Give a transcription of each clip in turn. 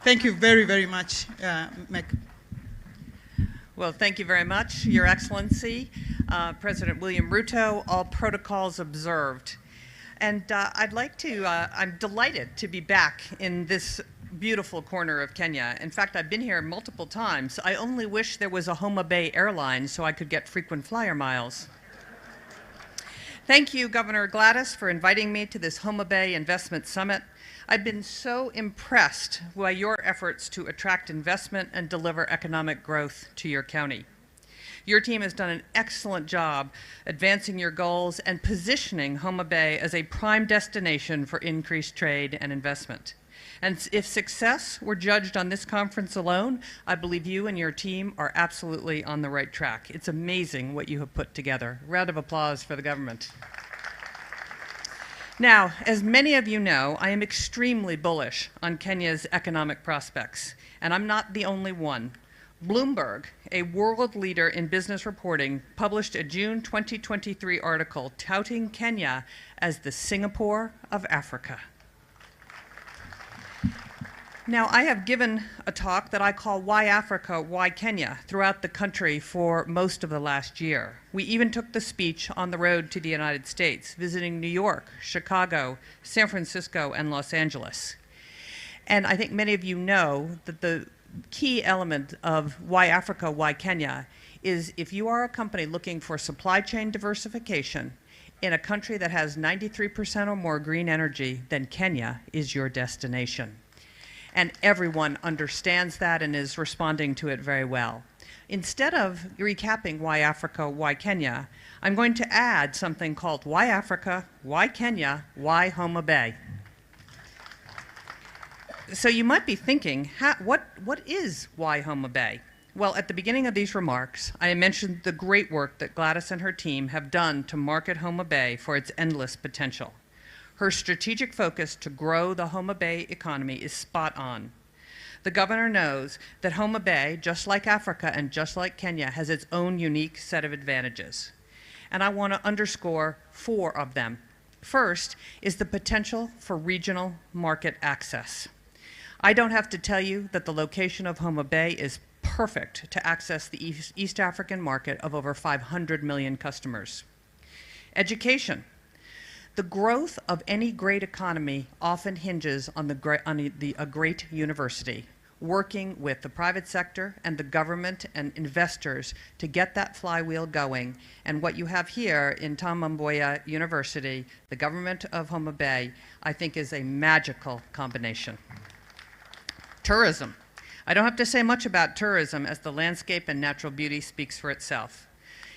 Thank you very, very much, Meg. Well, thank you very much, Your Excellency, President William Ruto, all protocols observed. And I'm delighted to be back in this beautiful corner of Kenya. In fact, I've been here multiple times. I only wish there was a Homa Bay airline so I could get frequent flyer miles. Thank you, Governor Gladys, for inviting me to this Homa Bay Investment Summit. I've been so impressed by your efforts to attract investment and deliver economic growth to your county. Your team has done an excellent job advancing your goals and positioning Homa Bay as a prime destination for increased trade and investment. And if success were judged on this conference alone, I believe you and your team are absolutely on the right track. It's amazing what you have put together. Round of applause for the government. Now, as many of you know, I am extremely bullish on Kenya's economic prospects, and I'm not the only one. Bloomberg, a world leader in business reporting, published a June 2023 article touting Kenya as the Singapore of Africa. Now, I have given a talk that I call Why Africa, Why Kenya throughout the country for most of the last year. We even took the speech on the road to the United States, visiting New York, Chicago, San Francisco, and Los Angeles. And I think many of you know that the key element of Why Africa, Why Kenya is if you are a company looking for supply chain diversification in a country that has 93% or more green energy, then Kenya is your destination. And everyone understands that and is responding to it very well. Instead of recapping Why Africa, Why Kenya, I'm going to add something called Why Africa, Why Kenya, Why Homa Bay. So you might be thinking, what is Why Homa Bay? Well, at the beginning of these remarks, I mentioned the great work that Gladys and her team have done to market Homa Bay for its endless potential. Her strategic focus to grow the Homa Bay economy is spot on. The governor knows that Homa Bay, just like Africa and just like Kenya, has its own unique set of advantages. And I want to underscore 4 of them. First is the potential for regional market access. I don't have to tell you that the location of Homa Bay is perfect to access the East African market of over 500 million customers. Education. The growth of any great economy often hinges on a great university, working with the private sector and the government and investors to get that flywheel going. And what you have here in Tom Mboya University, the government of Homa Bay, I think is a magical combination. Tourism. I don't have to say much about tourism as the landscape and natural beauty speaks for itself.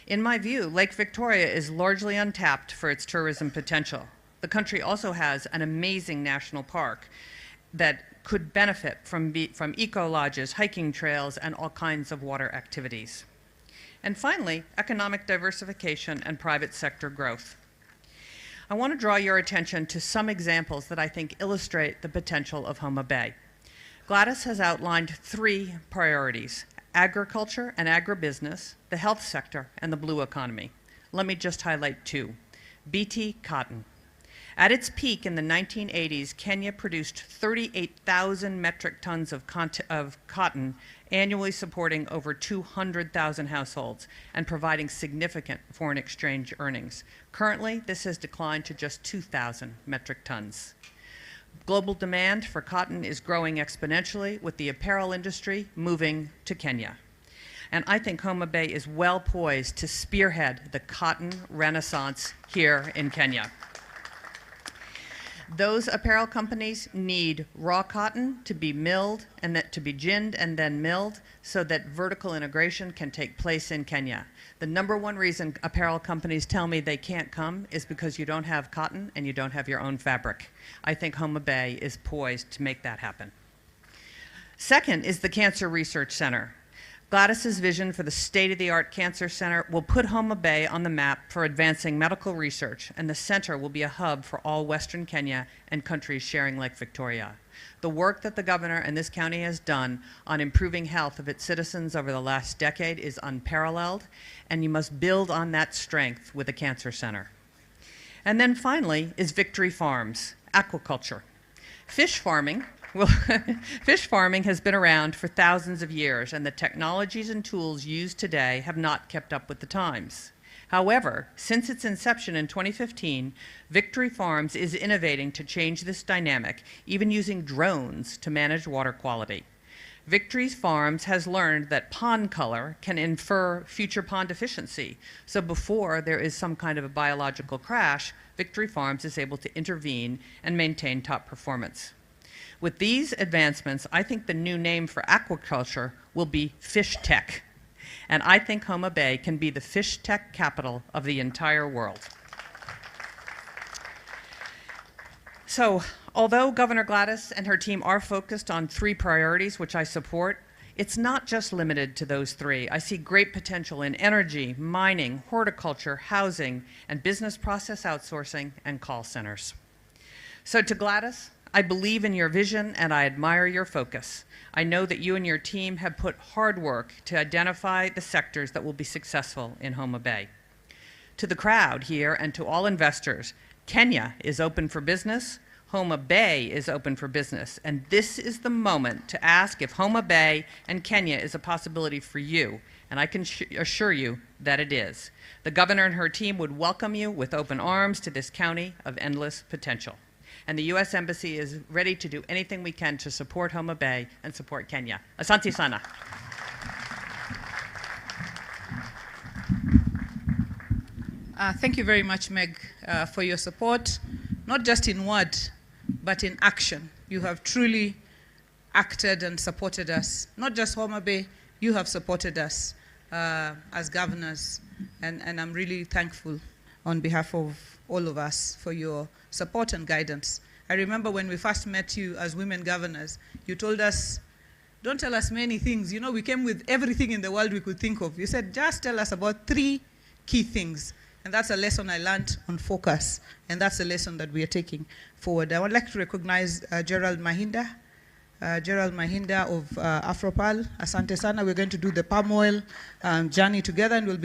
In my view, Lake Victoria is largely untapped for its tourism potential. The country also has an amazing national park that could benefit from eco-lodges, hiking trails, and all kinds of water activities. And finally, economic diversification and private sector growth. I want to draw your attention to some examples that I think illustrate the potential of Homa Bay. Gladys has outlined 3 priorities: agriculture and agribusiness, the health sector, and the blue economy. Let me just highlight 2. BT cotton. At its peak in the 1980s, Kenya produced 38,000 metric tons of cotton, annually supporting over 200,000 households and providing significant foreign exchange earnings. Currently, this has declined to just 2,000 metric tons. Global demand for cotton is growing exponentially, with the apparel industry moving to Kenya. And I think Homa Bay is well poised to spearhead the cotton renaissance here in Kenya. Those apparel companies need raw cotton to be milled and to be ginned and then milled so that vertical integration can take place in Kenya. The #1 reason apparel companies tell me they can't come is because you don't have cotton and you don't have your own fabric. I think Homa Bay is poised to make that happen. Second is the Cancer Research Center. Gladys's vision for the state-of-the-art cancer center will put Homa Bay on the map for advancing medical research, and the center will be a hub for all Western Kenya and countries sharing Lake Victoria. The work that the governor and this county has done on improving health of its citizens over the last decade is unparalleled, and you must build on that strength with a cancer center. And then finally is Victory Farms, aquaculture. Fish farming Well, fish farming has been around for thousands of years, and the technologies and tools used today have not kept up with the times. However, since its inception in 2015, Victory Farms is innovating to change this dynamic, even using drones to manage water quality. Victory Farms has learned that pond color can infer future pond efficiency. So before there is some kind of a biological crash, Victory Farms is able to intervene and maintain top performance. With these advancements, I think the new name for aquaculture will be fish tech. And I think Homa Bay can be the fish tech capital of the entire world. So, although Governor Gladys and her team are focused on 3 priorities, which I support, it's not just limited to those 3. I see great potential in energy, mining, horticulture, housing, and business process outsourcing and call centers. So to Gladys, I believe in your vision and I admire your focus. I know that you and your team have put hard work to identify the sectors that will be successful in Homa Bay. To the crowd here and to all investors, Kenya is open for business, Homa Bay is open for business, and this is the moment to ask if Homa Bay and Kenya is a possibility for you, and I can assure you that it is. The governor and her team would welcome you with open arms to this county of endless potential. And the U.S. Embassy is ready to do anything we can to support Homa Bay and support Kenya. Asante sana. Thank you very much, Meg, for your support, not just in word, but in action. You have truly acted and supported us. Not just Homa Bay, you have supported us as governors, and I'm really thankful on behalf of all of us for your support and guidance. I remember when we first met you as women governors, you told us, don't tell us many things. You know, we came with everything in the world we could think of. You said, just tell us about 3 key things. And that's a lesson I learned on focus. And that's a lesson that we are taking forward. I would like to recognize Gerald Mahinda. Gerald Mahinda of Afropal. Asante sana. We're going to do the palm oil journey together, and we'll be